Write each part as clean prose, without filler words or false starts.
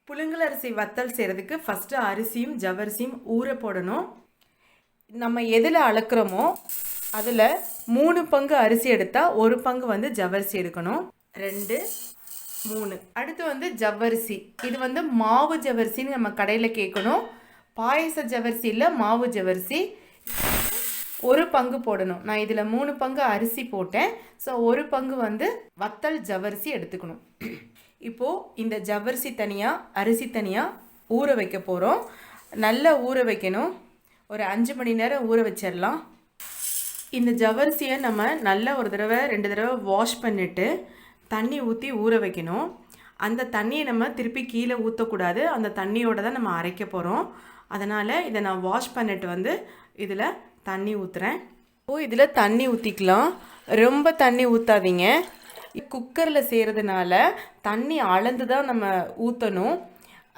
புழுங்கல் அரிசி வத்தல் செய்கிறதுக்கு ஃபஸ்ட்டு அரிசியும் ஜவ்வரிசியும் ஊற போடணும். நம்ம எதில் அளக்குறோமோ அதில் 3 பங்கு அரிசி எடுத்தால் 1 பங்கு வந்து ஜவ்வரிசி எடுக்கணும். 2 3. அடுத்து ஜவ்வரிசி. இது மாவு ஜவ்வரிசின்னு நம்ம கடையில் கேட்கணும். பாயச ஜவ்வரிசி இல்லை, மாவு ஜவ்வரிசி. 1 பங்கு போடணும். நான் இதில் 3 பங்கு அரிசி போட்டேன். ஸோ 1 பங்கு வத்தல் ஜவ்வரிசி எடுத்துக்கணும். இப்போது இந்த ஜவ்வரிசி தனியாக அரிசி தனியாக ஊற வைக்க போகிறோம். நல்லா ஊற வைக்கணும். ஒரு 5 மணி நேரம் ஊற வச்சிடலாம். இந்த ஜவ்வரிசியை நம்ம நல்லா ஒரு தடவை 2 தடவை வாஷ் பண்ணிவிட்டு தண்ணி ஊற்றி ஊற வைக்கணும். அந்த தண்ணியை நம்ம திருப்பி கீழே ஊற்றக்கூடாது. அந்த தண்ணியோடு தான் நம்ம அரைக்க போகிறோம். அதனால் இதை நான் வாஷ் பண்ணிவிட்டு இதில் தண்ணி ஊற்றுறேன். இப்போது இதில் தண்ணி ஊற்றிக்கலாம். ரொம்ப தண்ணி ஊற்றாதீங்க. குக்கரில் செய்கிறதுனால தண்ணி அளந்து தான் நம்ம ஊற்றணும்.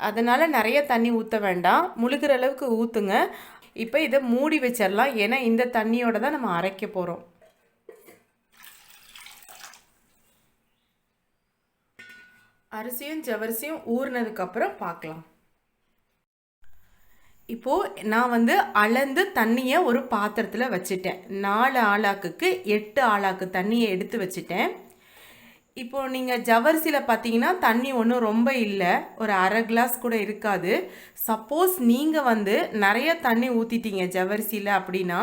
அதனால் நிறைய தண்ணி ஊற்ற வேண்டாம், முழுகிற அளவுக்கு ஊற்றுங்க. இப்போ இதை மூடி வச்சிடலாம், ஏன்னா இந்த தண்ணியோடு தான் நம்ம அரைக்க போகிறோம். அரிசியும் ஜவ்வரிசியும் ஊறினதுக்கப்புறம் பார்க்கலாம். இப்போது நான் அளந்து தண்ணியை ஒரு பாத்திரத்தில் வச்சுட்டேன். 4 ஆளாக்குக்கு 8 ஆளாக்கு தண்ணியை எடுத்து வச்சுட்டேன். இப்போது நீங்கள் ஜவ்வரிசியில் பார்த்தீங்கன்னா தண்ணி ஒன்றும் ரொம்ப இல்லை, ஒரு அரை கிளாஸ் கூட இருக்காது. சப்போஸ் நீங்கள் நிறைய தண்ணி ஊற்றிட்டீங்க ஜவ்வரிசியில் அப்படின்னா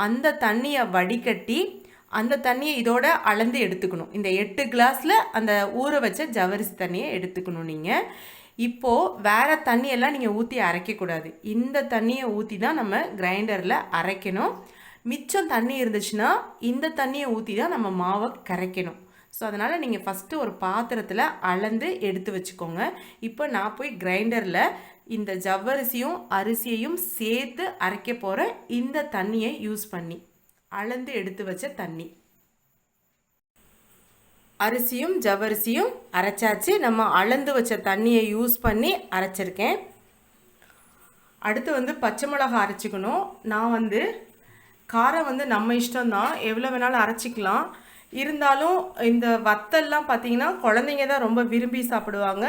அந்த தண்ணியை வடிகட்டி அந்த தண்ணியை இதோட அளந்து எடுத்துக்கணும். இந்த 8 கிளாஸில் அந்த ஊற வச்ச ஜவ்வரிசி தண்ணியை எடுத்துக்கணும். நீங்கள் இப்போது வேறு தண்ணியெல்லாம் நீங்கள் ஊற்றி அரைக்கக்கூடாது. இந்த தண்ணியை ஊற்றி தான் நம்ம கிரைண்டரில் அரைக்கணும். மிச்சம் தண்ணி இருந்துச்சுன்னா இந்த தண்ணியை ஊற்றி தான் நம்ம மாவை கரைக்கணும். ஸோ அதனால் நீங்கள் ஃபஸ்ட்டு ஒரு பாத்திரத்தில் அளந்து எடுத்து வச்சுக்கோங்க. இப்போ நான் போய் கிரைண்டரில் இந்த ஜவ்வரிசியும் அரிசியையும் சேர்த்து அரைக்க போகிற இந்த தண்ணியை யூஸ் பண்ணி அளந்து எடுத்து வச்ச தண்ணி. அரிசியும் ஜவ்வரிசியும் அரைச்சாச்சு. நம்ம அளந்து வச்ச தண்ணியை யூஸ் பண்ணி அரைச்சிருக்கேன். அடுத்து பச்சை மிளகா அரைச்சிக்கணும். நான் காரம் நம்ம இஷ்டம்தான், எவ்வளோ வேணாலும் அரைச்சிக்கலாம். இருந்தாலும் இந்த வத்தல்லாம் பார்த்திங்கன்னா குழந்தைங்க தான் ரொம்ப விரும்பி சாப்பிடுவாங்க,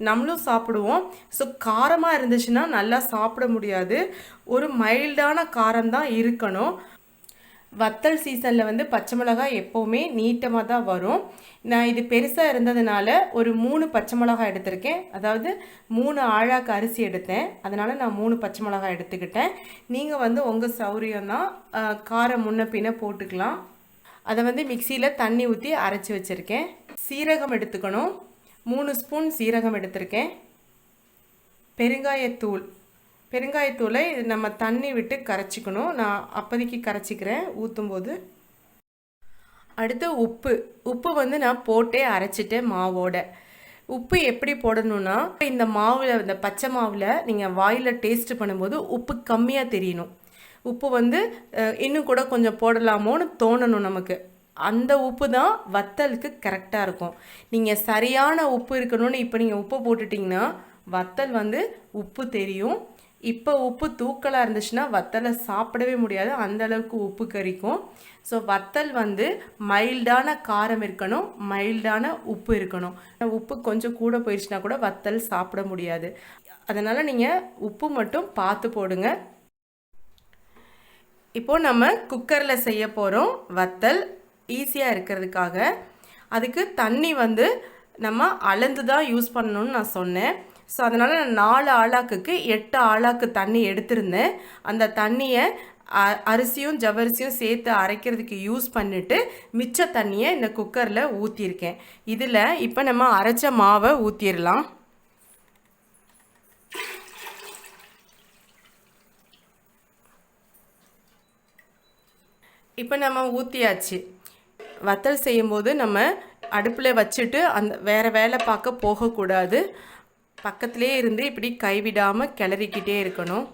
நம்மளும் சாப்பிடுவோம். ஸோ காரமாக இருந்துச்சுன்னா நல்லா சாப்பிட முடியாது. ஒரு மைல்டான காரம் தான் இருக்கணும். வத்தல் சீசனில் பச்சை மிளகாய் எப்போவுமே நீட்டமாக தான் வரும். நான் இது பெருசாக இருந்ததுனால ஒரு 3 பச்சை மிளகாய் எடுத்திருக்கேன். அதாவது 3 ஆழாக்கு அரிசி எடுத்தேன், அதனால் நான் 3 பச்சை மிளகாய் எடுத்துக்கிட்டேன். நீங்கள் உங்கள் சௌரியம்தான், காரம் முன்ன பின்ன போட்டுக்கலாம். அதை மிக்சியில் தண்ணி ஊற்றி அரைச்சி வச்சுருக்கேன். சீரகம் எடுத்துக்கணும். 3 ஸ்பூன் சீரகம் எடுத்திருக்கேன். பெருங்காயத்தூளை நம்ம தண்ணி விட்டு கரைச்சிக்கணும். நான் அப்போதைக்கு கரைச்சிக்கிறேன் ஊற்றும்போது. அடுத்து உப்பு நான் போட்டே அரைச்சிட்டேன் மாவோட. உப்பு எப்படி போடணுன்னா, இந்த மாவில் இந்த பச்சை மாவில் நீங்கள் வாயில் டேஸ்ட்டு பண்ணும்போது உப்பு கம்மியாக தெரியணும். உப்பு இன்னும் கூட கொஞ்சம் போடலாமோன்னு தோணணும் நமக்கு. அந்த உப்பு தான் வத்தலுக்கு கரெக்டாக இருக்கும். நீங்கள் சரியான உப்பு இருக்கணும்னு இப்போ நீங்கள் உப்பு போட்டுட்டிங்கன்னா வத்தல் உப்பு தெரியும். இப்போ உப்பு தூக்கலாக இருந்துச்சுன்னா வத்தலை சாப்பிடவே முடியாது, அந்தளவுக்கு உப்பு கறிக்கும். ஸோ வத்தல் மைல்டான காரம் இருக்கணும், மைல்டான உப்பு இருக்கணும். உப்பு கொஞ்சம் கூட போயிடுச்சுன்னா கூட வத்தல் சாப்பிட முடியாது. அதனால் நீங்கள் உப்பு மட்டும் பார்த்து போடுங்க. இப்போது நம்ம குக்கரில் செய்ய போகிறோம் வத்தல், ஈஸியாக இருக்கிறதுக்காக. அதுக்கு தண்ணி நம்ம அளந்து தான் யூஸ் பண்ணணும்னு நான் சொன்னேன். ஸோ அதனால் நான் 4 ஆளாக்குக்கு 8 ஆளாக்கு தண்ணி எடுத்திருந்தேன். அந்த தண்ணியை அரிசியும் ஜவ்வரிசியும் சேர்த்து அரைக்கிறதுக்கு யூஸ் பண்ணிவிட்டு மிச்ச தண்ணியை இந்த குக்கரில் ஊற்றிருக்கேன். இதில் இப்போ நம்ம அரைச்ச மாவை ஊற்றிடலாம். இப்போ நம்ம ஊற்றியாச்சு. வத்தல் செய்யும்போது நம்ம அடுப்பில் வச்சுட்டு வேறு வேலை பார்க்க போகக்கூடாது. பக்கத்துலேயே இருந்து இப்படி கைவிடாமல் கிளறிக்கிட்டே இருக்கணும்.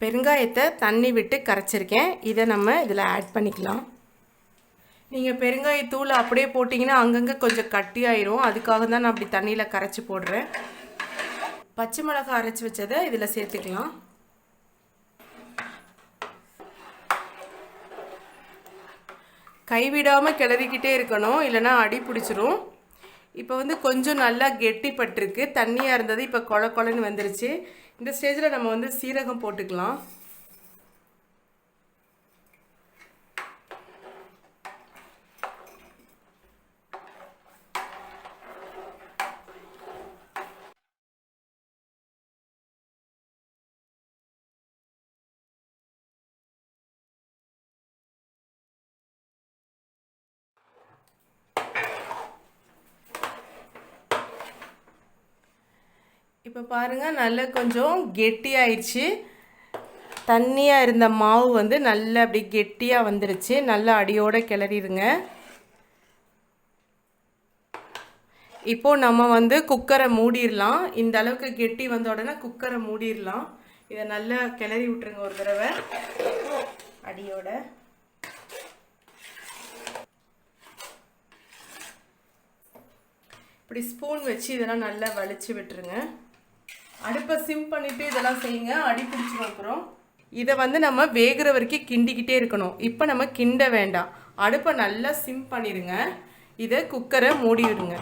பெருங்காயத்தை தண்ணி விட்டு கரைச்சிருக்கேன். இதை நம்ம இதில் ஆட் பண்ணிக்கலாம். நீங்கள் பெருங்காயத்தூள் அப்படியே போட்டிங்கன்னா அங்கங்கே கொஞ்சம் கட்டியாயிரும், அதுக்காக தான் நான் அப்படி தண்ணியில் கரைச்சி போடுறேன். பச்சை மிளகாய் அரைச்சி வச்சதை இதில் சேர்த்துக்கலாம். கைவிடாமல் கிளறிக்கிட்டே இருக்கணும், இல்லைனா அடி பிடிச்சிரும். இப்போ வந்து கொஞ்சம் நல்லா கெட்டிப்பட்டிருக்கு, தண்ணியாக இருந்தது இப்போ கொல கொலன்னு வந்துருச்சு. இந்த ஸ்டேஜில் நம்ம வந்து சீரகம் போட்டுக்கலாம். இப்போ பாருங்கள் நல்லா கொஞ்சம் கெட்டியாயிடுச்சு. தண்ணியாக இருந்த மாவு வந்து நல்லா அப்படி கெட்டியாக வந்துருச்சு. நல்லா அடியோடு கிளறிடுங்க. இப்போது நம்ம வந்து குக்கரை மூடிடலாம். இந்த அளவுக்கு கெட்டி வந்த உடனே குக்கரை மூடிடலாம். இதை நல்லா கிளறி விட்டுருங்க ஒரு தடவை அடியோட. இப்படி ஸ்பூன் வச்சு இதெல்லாம் நல்லா வலிச்சு விட்டுருங்க. அடுப்பை சிம் பண்ணிவிட்டு இதெல்லாம் செய்யுங்க, அடி பிடிச்சி வைக்கிறோம். இதை வந்து நம்ம வேகிற வரைக்கும் கிண்டிக்கிட்டே இருக்கணும். இப்போ நம்ம கிண்ட வேண்டாம், அடுப்பை நல்லா சிம் பண்ணிடுங்க. இதை குக்கரை மூடிவிடுங்க.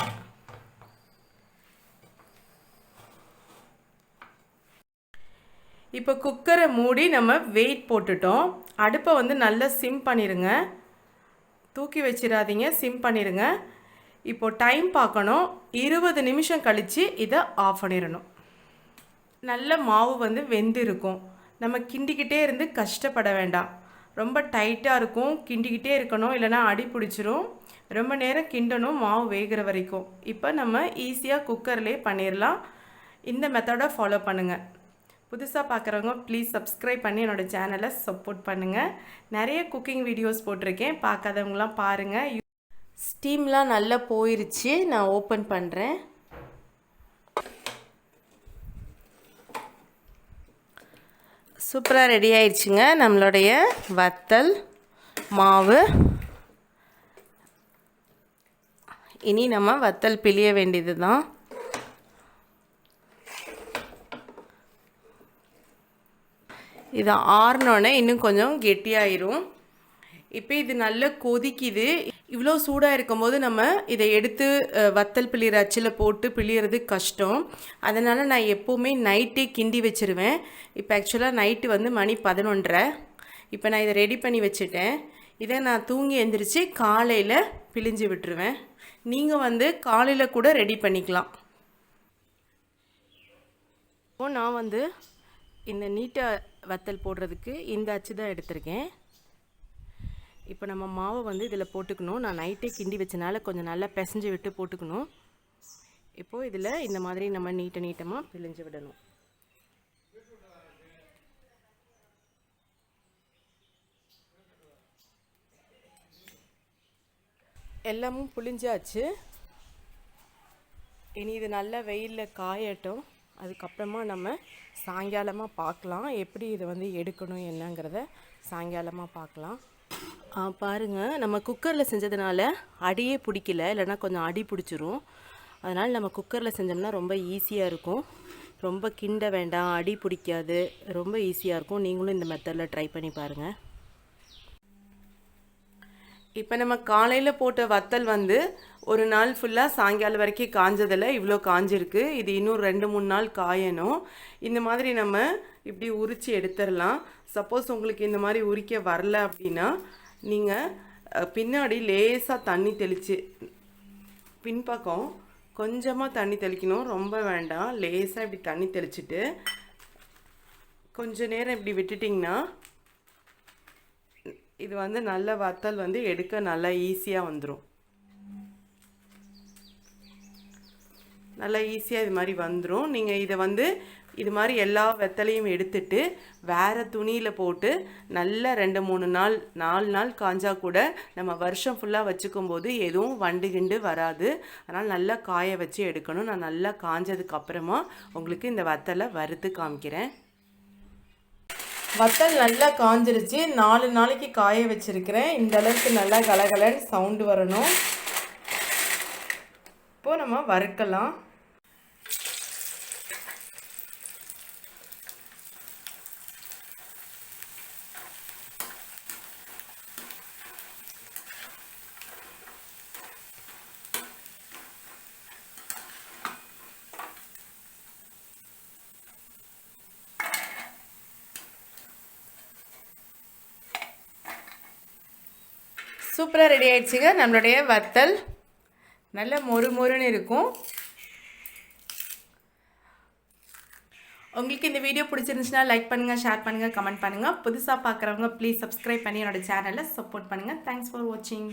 இப்போ குக்கரை மூடி நம்ம வெயிட் போட்டுட்டோம். அடுப்பை வந்து நல்லா சிம் பண்ணிடுங்க, தூக்கி வச்சிடாதீங்க, சிம் பண்ணிடுங்க. இப்போது டைம் பார்க்கணும். 20 நிமிஷம் கழித்து இதை ஆஃப் பண்ணிடணும். நல்ல மாவு வந்து வெந்து இருக்கும். நம்ம கிண்டிக்கிட்டே இருந்து கஷ்டப்பட வேண்டாம். ரொம்ப டைட்டாக இருக்கும், கிண்டிக்கிட்டே இருக்கணும், இல்லைனா அடி பிடிச்சிரும். ரொம்ப நேரம் கிண்டணும் மாவு வேகிற வரைக்கும். இப்போ நம்ம ஈஸியாக குக்கர்லேயே பண்ணிடலாம். இந்த மெத்தடை ஃபாலோ பண்ணுங்கள். புதுசாக பார்க்குறவங்க ப்ளீஸ் சப்ஸ்கிரைப் பண்ணி என்னோடய சேனலை சப்போர்ட் பண்ணுங்கள். நிறைய குக்கிங் வீடியோஸ் போட்டிருக்கேன், பார்க்காதவங்களாம் பாருங்கள். ஸ்டீம்லாம் நல்லா போயிருச்சு. நான் ஓப்பன் பண்ணுறேன். சூப்பராக ரெடி ஆயிடுச்சுங்க நம்மளுடைய வத்தல் மாவு. இனி நம்ம வத்தல் பிழிய வேண்டியது தான். இது ஆறினோடனே இன்னும் கொஞ்சம் கெட்டியாயிரும். இப்போ இது நல்லா கொதிக்குது. இவ்வளோ சூடாக இருக்கும்போது நம்ம இதை எடுத்து வத்தல் பிழிகிற அச்சில் போட்டு பிழியறது கஷ்டம். அதனால் நான் எப்போவுமே நைட்டே கிண்டி வச்சுருவேன். இப்போ ஆக்சுவலாக நைட்டு வந்து மணி 11:30. இப்போ நான் இதை ரெடி பண்ணி வச்சுட்டேன். இதை நான் தூங்கி எழுந்திரிச்சு காலையில் பிழிஞ்சு விட்டுருவேன். நீங்கள் வந்து காலையில் கூட ரெடி பண்ணிக்கலாம். இப்போது நான் வந்து இந்த நீட்டை வத்தல் போடுறதுக்கு இந்த அச்சு தான் எடுத்திருக்கேன். இப்போ நம்ம மாவை வந்து இதில் போட்டுக்கணும். நான் நைட்டே கிண்டி வச்சனால கொஞ்சம் நல்லா பிசைஞ்சு விட்டு போட்டுக்கணும். இப்போது இதில் இந்த மாதிரி நம்ம நீட்டமாக பிழிஞ்சு விடணும். எல்லாமும் புளிஞ்சாச்சு. இனி இது நல்லா வெயிலில் காயட்டும். அதுக்கப்புறமா நம்ம சாயங்காலமாக பார்க்கலாம், எப்படி இதை வந்து எடுக்கணும் என்னங்கிறத சாயங்காலமாக பார்க்கலாம். பாருங்கள், நம்ம குக்கரில் செஞ்சதுனால அடியே பிடிக்கல, இல்லைனா கொஞ்சம் அடி பிடிச்சிரும். அதனால் நம்ம குக்கரில் செஞ்சோம்னா ரொம்ப ஈஸியாக இருக்கும். ரொம்ப கிண்ட வேண்டாம், அடி பிடிக்காது, ரொம்ப ஈஸியாக இருக்கும். நீங்களும் இந்த மெத்தடில் ட்ரை பண்ணி பாருங்கள். இப்போ நம்ம காலையில் போட்ட வத்தல் வந்து ஒரு நாள் ஃபுல்லாக சாயங்காலம் வரைக்கும் காஞ்சதில் இவ்வளோ காஞ்சிருக்கு. இது இன்னும் 2-3 நாள் காயணும். இந்த மாதிரி நம்ம இப்படி உரித்து எடுத்துடலாம். சப்போஸ் உங்களுக்கு இந்த மாதிரி உரிக்க வரல அப்படின்னா நீங்கள் பின்னாடி லேசாக தண்ணி தெளித்து, பின்பக்கம் கொஞ்சமாக தண்ணி தெளிக்கணும், ரொம்ப வேண்டாம். லேசாக இப்படி தண்ணி தெளிச்சுட்டு கொஞ்ச நேரம் இப்படி விட்டுட்டிங்கன்னா இது வந்து நல்ல வத்தல் வந்து எடுக்க நல்லா ஈஸியாக வந்துடும். நல்லா ஈஸியாக இது மாதிரி வந்துடும். நீங்கள் இதை வந்து இது மாதிரி எல்லா வெத்தலையும் எடுத்துட்டு வேறு துணியில் போட்டு நல்லா 2-3 நாள் 4 நாள் காஞ்சா கூட நம்ம வருஷம் ஃபுல்லாக வச்சுக்கும் போது எதுவும் வண்டு கிண்டு வராது. அதனால் நல்லா காய வச்சு எடுக்கணும். நான் நல்லா காஞ்சதுக்கப்புறமா உங்களுக்கு இந்த வத்தலை வறுத்து காமிக்கிறேன். வத்தல் நல்லா காஞ்சிருச்சு. 4 நாளைக்கு காய வச்சுருக்கிறேன். இந்த அளவுக்கு நல்லா கலகலன்னு சவுண்டு வரணும். இப்போது நம்ம வறுக்கலாம். சூப்பராக ரெடி ஆயிடுச்சுங்க நம்மளுடைய வத்தல். நல்ல மொறு மொறுன்னு இருக்கும். உங்களுக்கு இந்த வீடியோ பிடிச்சிருந்துச்சுன்னா லைக் பண்ணுங்கள், ஷேர் பண்ணுங்கள், கமெண்ட் பண்ணுங்கள். புதுசாக பார்க்குறவங்க ப்ளீஸ் சப்ஸ்கிரைப் பண்ணி என்னோடய சேனலை சப்போர்ட் பண்ணுங்கள். தேங்க்ஸ் ஃபார் வாட்சிங்.